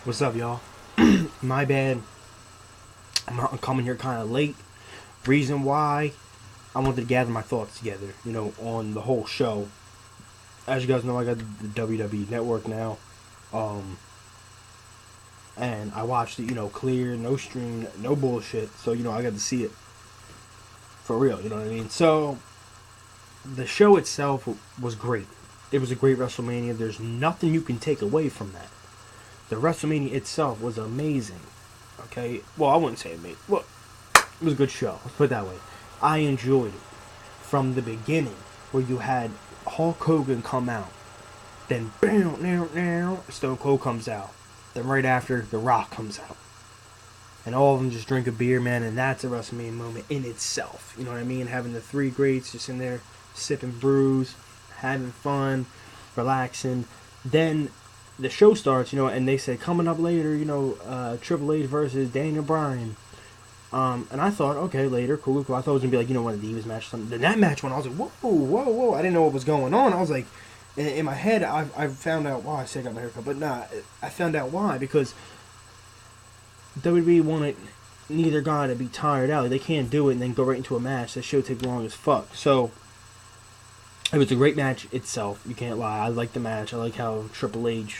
What's up, y'all? My bad. I'm coming here kind of late. Reason why, I wanted to gather my thoughts together, on the whole show. As you guys know, I got the WWE Network now. And I watched it, clear, no stream, no bullshit. So, I got to see it for real, you know what I mean? So, the show itself was great. It was a great WrestleMania. There's nothing you can take away from that. The WrestleMania itself was amazing. Okay? Well, I wouldn't say amazing. Well, it was a good show. Let's put it that way. I enjoyed it. From the beginning, where you had Hulk Hogan come out. Then, bam, now, Stone Cold comes out. Then right after, The Rock comes out. And all of them just drink a beer, man, and that's a WrestleMania moment in itself. You know what I mean? Having the three greats just in there, sipping brews, having fun, relaxing. Then the show starts, and they say, coming up later, Triple H versus Daniel Bryan. And I thought, okay, later, cool. I thought it was going to be like, one of the Divas match or something. Then that match went, I was like, whoa. I didn't know what was going on. I was like, in my head, I found out why. I said I got my haircut, but nah, I found out why, because WWE wanted neither guy to be tired out. Like, they can't do it and then go right into a match. That show take long as fuck. So, it was a great match itself. You can't lie. I like the match. I like how Triple H,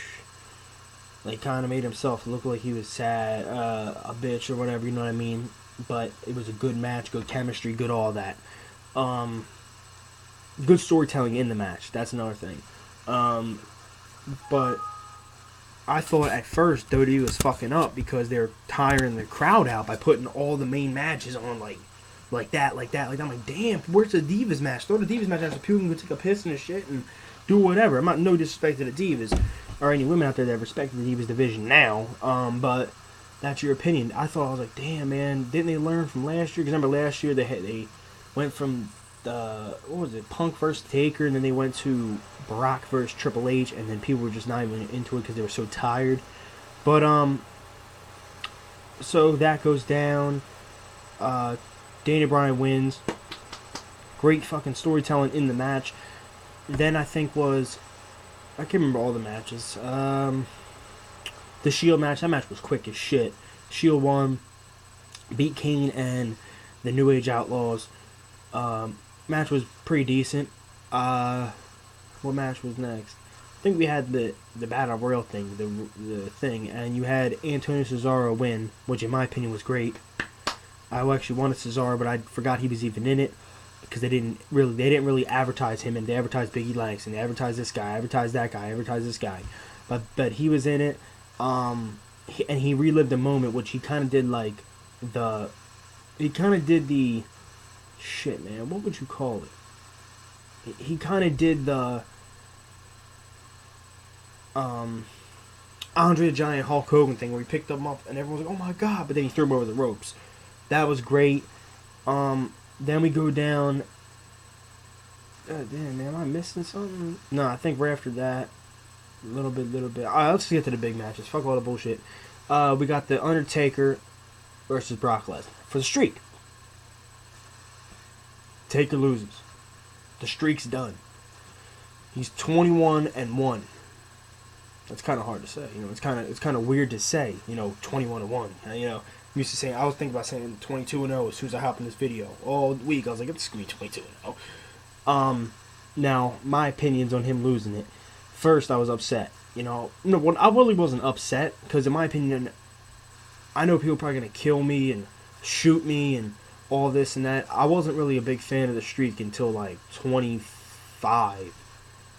kind of made himself look like he was sad, a bitch or whatever, you know what I mean? But it was a good match, good chemistry, good all that. Good storytelling in the match. That's another thing. But I thought at first WWE was fucking up because they're tiring the crowd out by putting all the main matches on like that. I'm like, damn, where's the Divas match? Throw the Divas match out so people can go take a piss and shit and do whatever. I'm not no disrespect to the Divas or any women out there that respect the Divas division now. But that's your opinion. I was like, damn, man, didn't they learn from last year? Because remember last year they went from Punk versus Taker, and then they went to Brock versus Triple H, and then people were just not even into it because they were so tired. But so that goes down. Daniel Bryan wins. Great fucking storytelling in the match. Then I can't remember all the matches. The Shield match, that match was quick as shit. Shield won, beat Kane and the New Age Outlaws. Match was pretty decent. What match was next? I think we had the Battle Royal thing, the thing, and you had Antonio Cesaro win, which in my opinion was great. I actually wanted Cesaro, but I forgot he was even in it because they didn't really advertise him, and they advertised Biggie Langston, they advertised this guy, advertised that guy, advertised this guy, but he was in it. And he relived the moment, which he kind of did the shit, man. What would you call it? He kind of did the Andre the Giant Hulk Hogan thing where he picked him up and everyone was like, oh my god, but then he threw him over the ropes. That was great. Then we go down. Damn, man, am I missing something? No, I think right after that, a little bit. Alright, let's get to the big matches. Fuck all the bullshit. We got the Undertaker versus Brock Lesnar for the streak. Taker loses. The streak's done. He's 21-1. That's kind of hard to say. It's kind of weird to say. 21-1. Used to say, I was thinking about saying 22-0 as soon as I hop in this video all week. I was like, it's gonna be 22-0. Now my opinions on him losing it. First, I was upset. I really wasn't upset because, in my opinion, I know people are probably gonna kill me and shoot me and all this and that. I wasn't really a big fan of the streak until 25.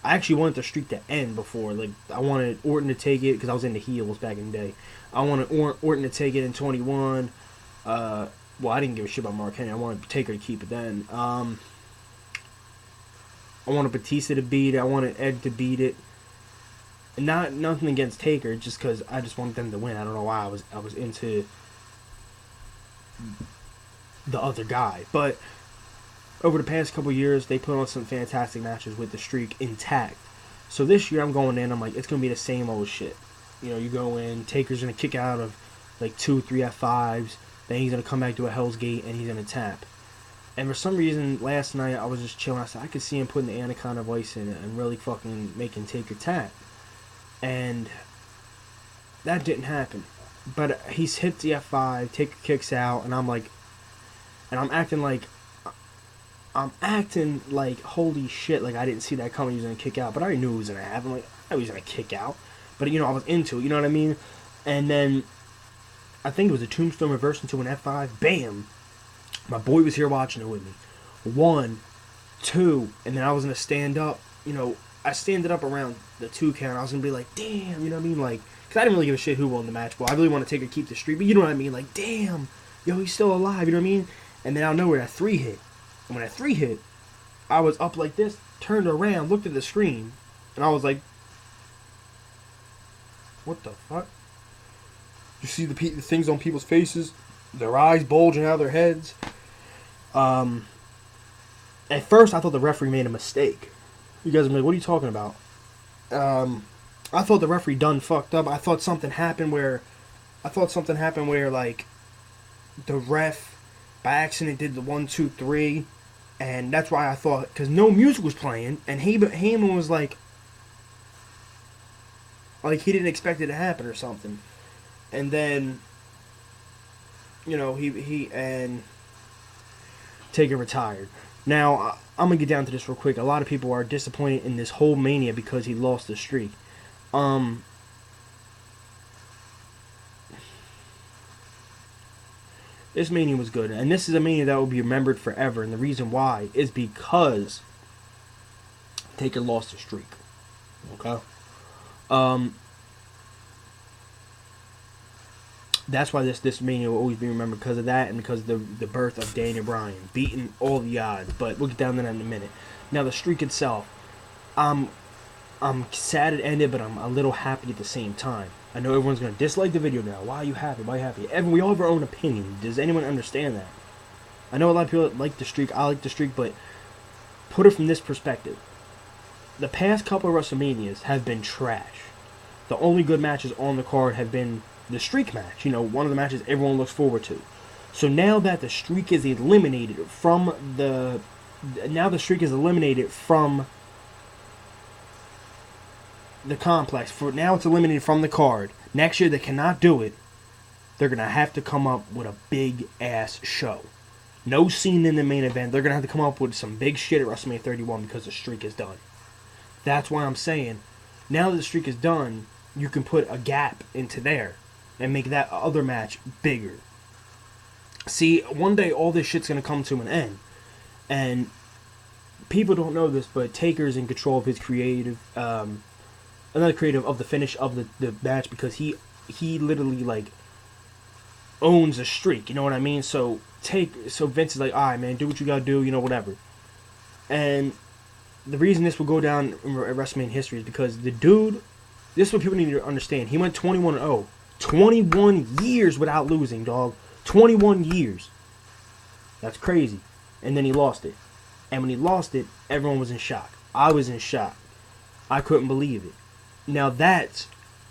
I actually wanted the streak to end before. I wanted Orton to take it because I was into heels back in the day. I wanted Orton to take it in 21. Well, I didn't give a shit about Mark Henry. I wanted Taker to keep it then. I wanted Batista to beat it. I wanted Ed to beat it. And nothing against Taker, just because I just wanted them to win. I don't know why I was into the other guy. But over the past couple years, they put on some fantastic matches with the streak intact. So this year I'm going in, I'm like, it's going to be the same old shit. You go in, Taker's going to kick out of 2, 3 F5s, then he's going to come back to a Hell's Gate and he's going to tap. And for some reason, last night I was just chilling. I said, I could see him putting the Anaconda Vice in it and really fucking making Taker tap. And that didn't happen. But he's hit the F5, Taker kicks out, and I'm like, and I'm acting like, holy shit, like I didn't see that coming, he was going to kick out. But I already knew it was going to happen. Like, I knew he was going to kick out. But, I was into it, you know what I mean? And then, I think it was a tombstone reverse into an F5. Bam! My boy was here watching it with me. 1, 2, and then I was going to stand up. I standed up around the 2 count. I was going to be like, damn, you know what I mean? Like, because I didn't really give a shit who won the match. Well, I really want to take or keep the streak. But you know what I mean? Like, damn, yo, he's still alive, you know what I mean? And then out of nowhere, that 3 hit. And when that 3 hit, I was up like this, turned around, looked at the screen, and I was like, what the fuck? You see the things on people's faces, their eyes bulging out of their heads. At first, I thought the referee made a mistake. You guys are like, what are you talking about? I thought the referee done fucked up. I thought something happened where, like, the ref by accident did the 1, 2, 3, and that's why I thought, because no music was playing, and Heyman was like he didn't expect it to happen or something, and then, he and Taker retired. Now, I'm going to get down to this real quick. A lot of people are disappointed in this whole Mania because he lost the streak. This Mania was good. And this is a Mania that will be remembered forever. And the reason why is because Taker lost the streak. Okay? That's why this Mania will always be remembered, because of that and because of the birth of Daniel Bryan, beating all the odds. But we'll get down to that in a minute. Now, the streak itself, I'm sad it ended, but I'm a little happy at the same time. I know everyone's going to dislike the video now. Why are you happy? Why are you happy? Evan, we all have our own opinion. Does anyone understand that? I know a lot of people like the streak. I like the streak, but put it from this perspective. The past couple of WrestleManias have been trash. The only good matches on the card have been the streak match, one of the matches everyone looks forward to. So now that the streak is eliminated from the complex, now it's eliminated from the card. Next year they cannot do it. They're gonna have to come up with a big ass show. No scene in the main event. They're gonna have to come up with some big shit at WrestleMania 31 because the streak is done. That's why I'm saying, now that the streak is done, you can put a gap into there and make that other match bigger. See, one day all this shit's going to come to an end. And people don't know this, but Taker's in control of his creative, another creative of the finish of the match, because he literally, like, owns a streak, you know what I mean? So Vince is like, alright, man, do what you gotta do, whatever. And the reason this will go down in WrestleMania history is because the dude, this is what people need to understand. He went 21-0. 21 years without losing, dog. 21 years. That's crazy. And then he lost it. And when he lost it, everyone was in shock. I was in shock. I couldn't believe it. Now that's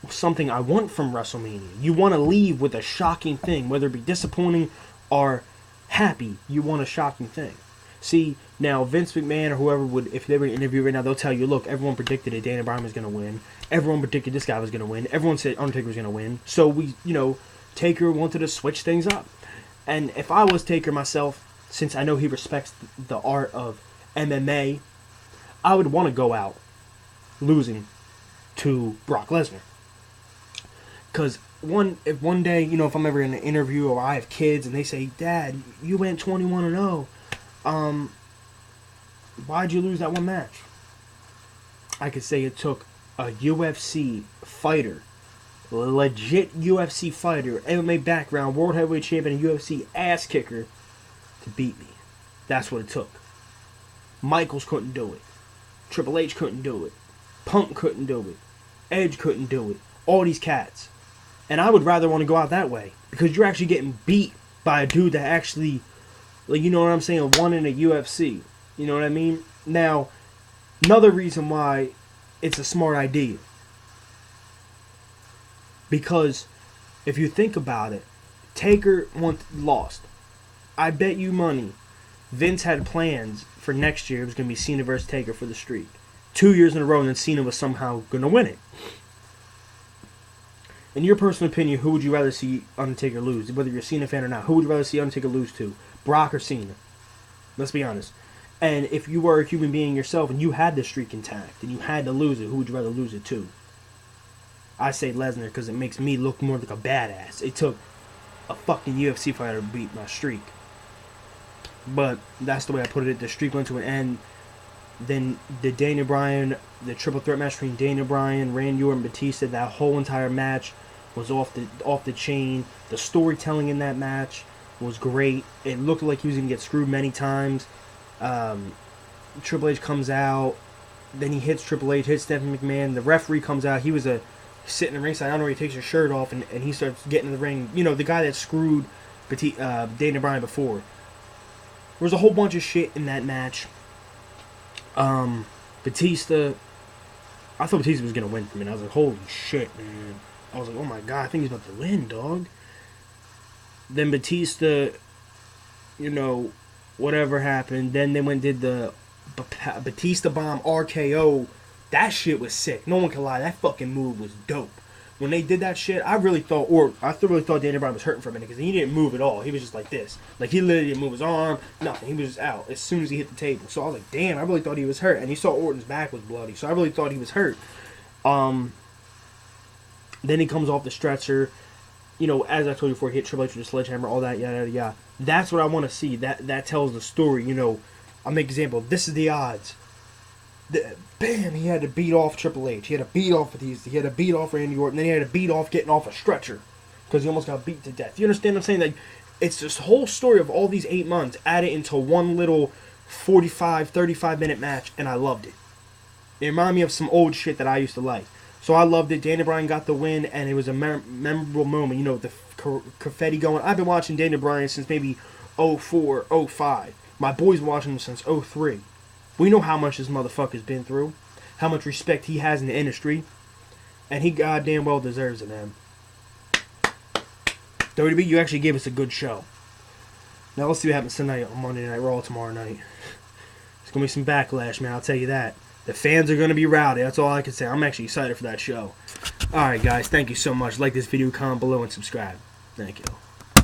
something I want from WrestleMania. You want to leave with a shocking thing, whether it be disappointing or happy. You want a shocking thing. See, now Vince McMahon or whoever would, if they were interviewed right now, they'll tell you, look, everyone predicted that Daniel Bryan was going to win. Everyone predicted this guy was going to win. Everyone said Undertaker was going to win. So we, Taker wanted to switch things up. And if I was Taker myself, since I know he respects the art of MMA, I would want to go out losing to Brock Lesnar. Because if one day, if I'm ever in an interview or I have kids and they say, Dad, you went 21-0. Why'd you lose that one match? I could say it took a UFC fighter, legit UFC fighter, MMA background, world heavyweight champion, and UFC ass kicker to beat me. That's what it took. Michaels couldn't do it. Triple H couldn't do it. Punk couldn't do it. Edge couldn't do it. All these cats. And I would rather want to go out that way, because you're actually getting beat by a dude that actually, like, you know what I'm saying, won in a UFC. You know what I mean? Now, another reason why it's a smart idea. Because if you think about it, Taker lost. I bet you money Vince had plans for next year. It was going to be Cena versus Taker for the streak. 2 years in a row, and then Cena was somehow going to win it. In your personal opinion, who would you rather see Undertaker lose? Whether you're a Cena fan or not, who would you rather see Undertaker lose to? Brock or Cena? Let's be honest. And if you were a human being yourself and you had the streak intact and you had to lose it, who would you rather lose it to? I say Lesnar because it makes me look more like a badass. It took a fucking UFC fighter to beat my streak. But that's the way I put it. The streak went to an end. Then the Daniel Bryan, the triple threat match between Daniel Bryan, Randy Orton, Batista, that whole entire match was off the chain. The storytelling in that match was great. It looked like he was going to get screwed many times. Triple H comes out. Then he hits Triple H, hits Stephanie McMahon. The referee comes out. He was sitting in the ringside. I don't know, he takes his shirt off and he starts getting in the ring. You know, the guy that screwed Daniel Bryan before. There was a whole bunch of shit in that match. Batista, I thought Batista was going to win for me. I was like, holy shit, man. I was like, oh my god, I think he's about to win, dog. Then Batista, you know, whatever happened. Then they went and did the Batista Bomb RKO. That shit was sick. No one can lie. That fucking move was dope. When they did that shit, I really thought Daniel Bryan was hurting for a minute because he didn't move at all. He was just like this. Like, he literally didn't move his arm, nothing. He was just out as soon as he hit the table. So I was like, damn, I really thought he was hurt. And you saw Orton's back was bloody, so I really thought he was hurt. Then he comes off the stretcher. You know, as I told you before, he hit Triple H with a sledgehammer, all that, yada, yada, yada. That's what I want to see. That tells the story. You know, I'll make an example. This is the odds. Bam, he had to beat off Triple H. He had to beat off Batista. He had to beat off Randy Orton. Then he had to beat off getting off a stretcher because he almost got beat to death. You understand what I'm saying? Like, it's this whole story of all these 8 months added into one little 45, 35-minute match, and I loved it. It reminded me of some old shit that I used to like. So I loved it. Daniel Bryan got the win, and it was a memorable moment. You know, the confetti going. I've been watching Daniel Bryan since maybe 04, 05. My boy's watching him since 03. We know how much this motherfucker's been through, how much respect he has in the industry, and he goddamn well deserves it, man. WWE, you actually gave us a good show. Now let's see what happens tonight on Monday Night Raw tomorrow night. There's going to be some backlash, man, I'll tell you that. The fans are going to be rowdy, that's all I can say. I'm actually excited for that show. Alright, guys, thank you so much. Like this video, comment below, and subscribe. Thank you.